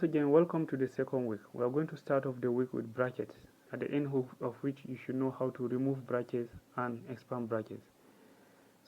once again, welcome to the second week. We are going to start off the week with brackets, at the end of which you should know how to remove brackets and expand brackets.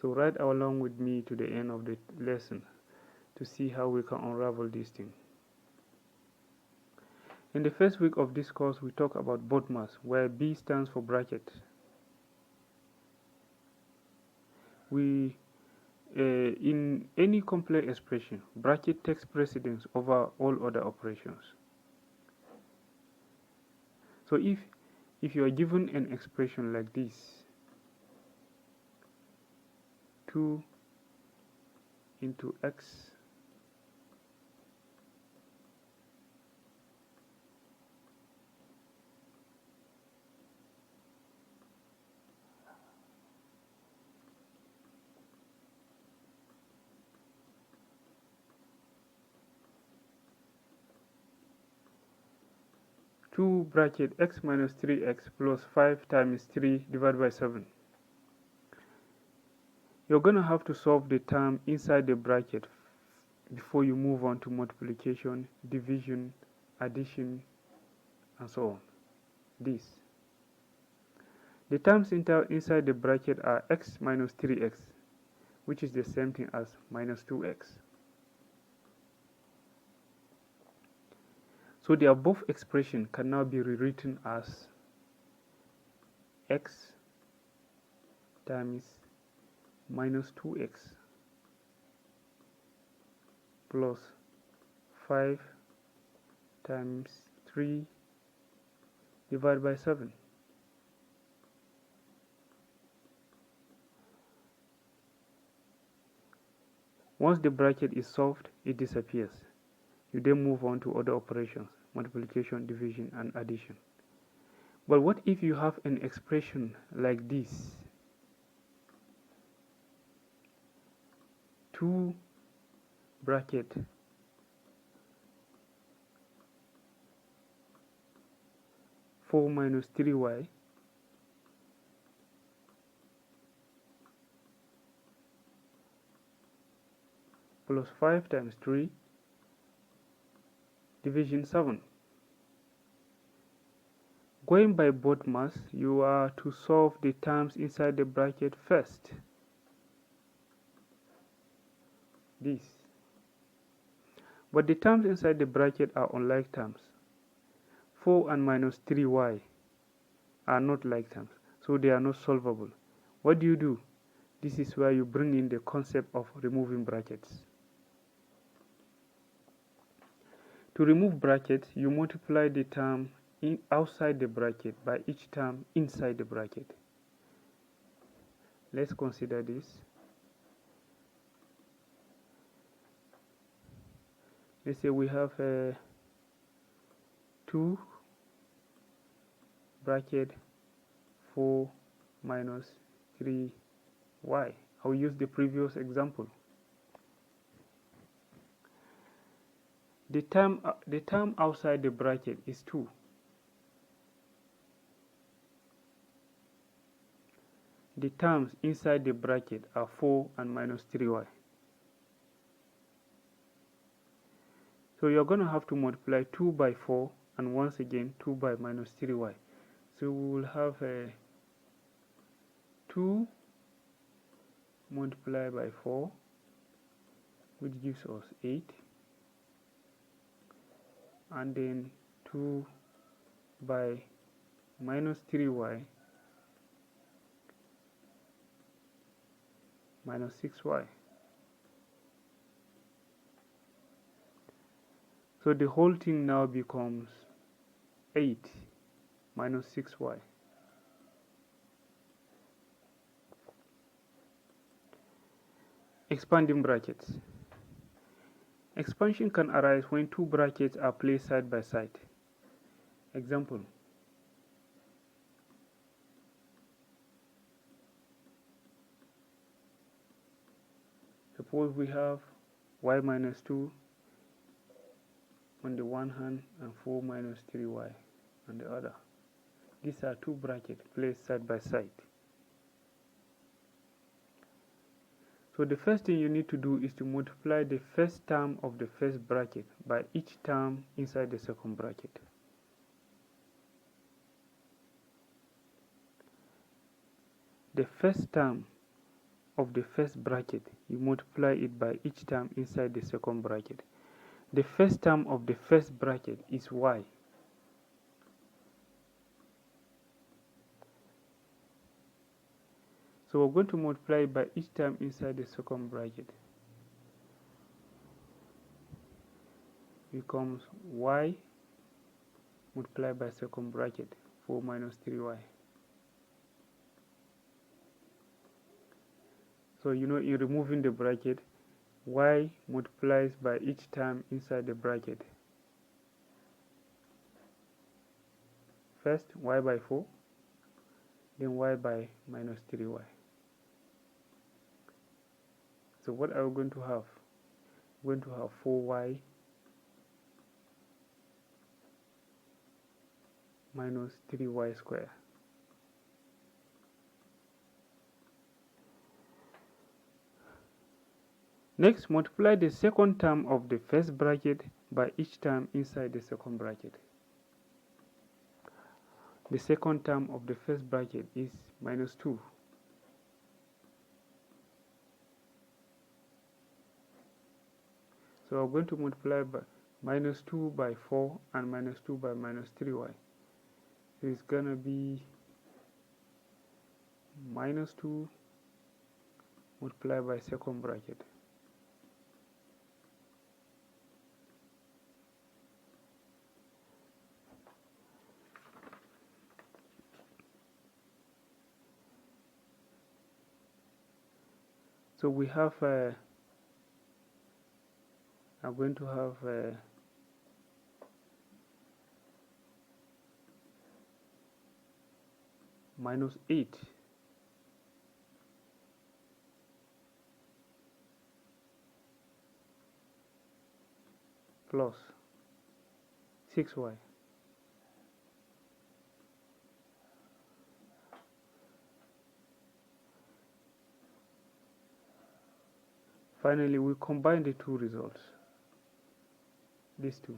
So ride along with me to the end of the lesson to see how we can unravel this thing. In the first week of this course, we talk about BODMAS, where B stands for bracket. In any complex expression, bracket takes precedence over all other operations. So if you are given an expression like this, 2 into x two bracket x minus 3x plus 5 times 3 divided by 7. You're going to have to solve the term inside the bracket before you move on to multiplication, division, addition, and so on. The terms inside the bracket are x minus 3x, which is the same thing as minus 2x. So the above expression can now be rewritten as x times minus 2x plus 5 times 3 divided by 7. Once the bracket is solved, it disappears. You then move on to other operations, multiplication, division, and addition. But what if you have an expression like this? 2 bracket four minus 3y plus 5 times 3 division 7. Going by BODMAS, you are to solve the terms inside the bracket first. But the terms inside the bracket are unlike terms. 4 and minus 3y are not like terms, so they are not solvable. What do? This is where you bring in the concept of removing brackets. To remove brackets, you multiply the term outside the bracket by each term inside the bracket. Let's consider this. Let's say we have 2 bracket 4 minus 3y. I'll use the previous example. The term outside the bracket is 2. The terms inside the bracket are 4 and minus 3y. So you're going to have to multiply 2 by 4 and once again 2 by minus 3y. So we will have 2 multiplied by 4, which gives us 8. And then 2 by minus 3y minus 6y. So the whole thing now becomes 8 minus 6y. Expanding brackets. Expansion can arise when 2 brackets are placed side by side. Example. Suppose we have y minus 2 on the one hand and 4 minus 3y on the other. These are 2 brackets placed side by side. So the first thing you need to do is to multiply the first term of the first bracket by each term inside the second bracket. The first term of the first bracket, you multiply it by each term inside the second bracket. The first term of the first bracket is y. So we're going to multiply by each term inside the second bracket. Becomes y multiplied by second bracket, 4 minus 3y. So in removing the bracket, y multiplies by each term inside the bracket. First y by 4, then y by minus 3y. So what are we going to have? We're going to have 4y minus 3y squared. Next, multiply the second term of the first bracket by each term inside the second bracket. The second term of the first bracket is minus 2. So we're going to multiply by minus 2 by 4 and minus 2 by minus 3y. So it's going to be minus 2 multiplied by second bracket. So we have I'm going to have minus 8 plus 6y. Finally, we combine the two results, these two.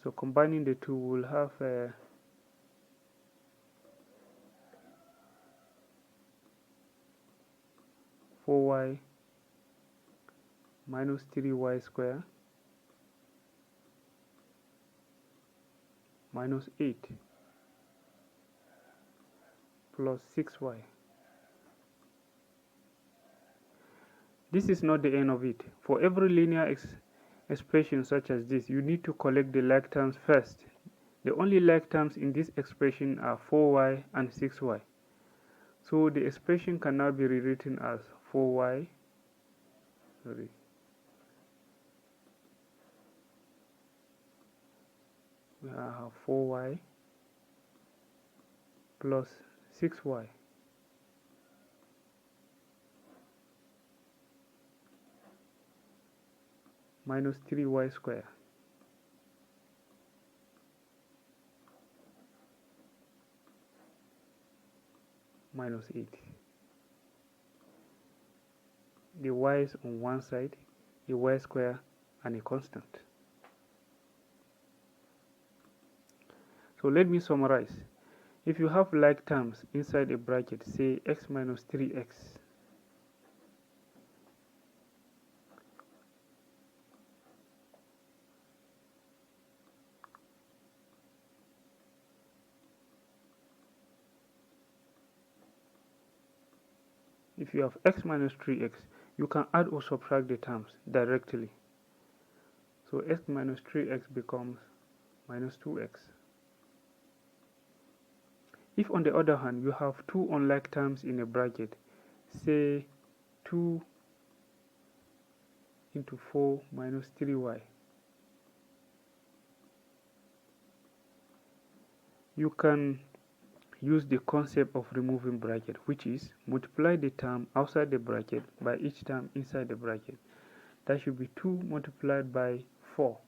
So combining the two, we'll have 4y minus 3y squared minus 8 plus 6y. This is not the end of it. For every linear expression such as this, you need to collect the like terms first. The only like terms in this expression are 4y and 6y. So the expression can now be rewritten as 4y, we have 4y plus 6y minus 3y squared minus 8. The y's on one side, a y squared and a constant. So let me summarize. If you have like terms inside a bracket, say x minus 3x, if you have x minus 3x, you can add or subtract the terms directly. So x minus 3x becomes minus 2x. If on the other hand you have two unlike terms in a bracket, say 2 into 4 minus 3y, you can use the concept of removing bracket, which is multiply the term outside the bracket by each term inside the bracket. That should be 2 multiplied by 4.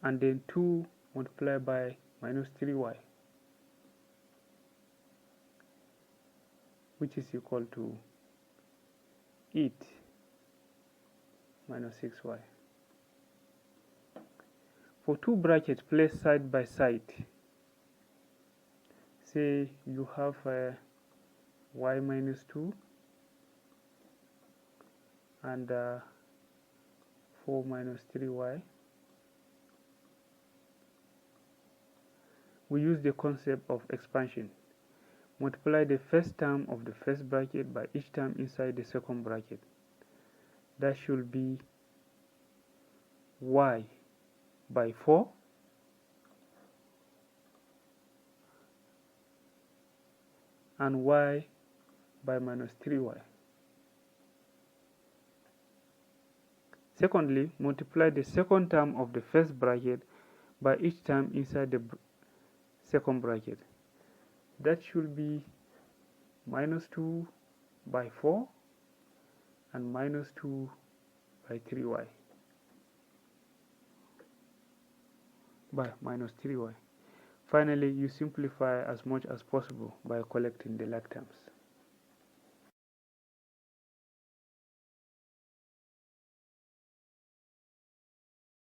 and then 2 multiplied by minus 3y, which is equal to 8 minus 6y. For two brackets placed side by side, say you have y minus 2 and 4 minus 3y, we use the concept of expansion. Multiply the first term of the first bracket by each term inside the second bracket. That should be y by 4 and y by minus 3y. Secondly, multiply the second term of the first bracket by each term inside the second bracket. That should be minus 2 by 4 and minus 2 by 3y by minus 3y. Finally, you simplify as much as possible by collecting the like terms.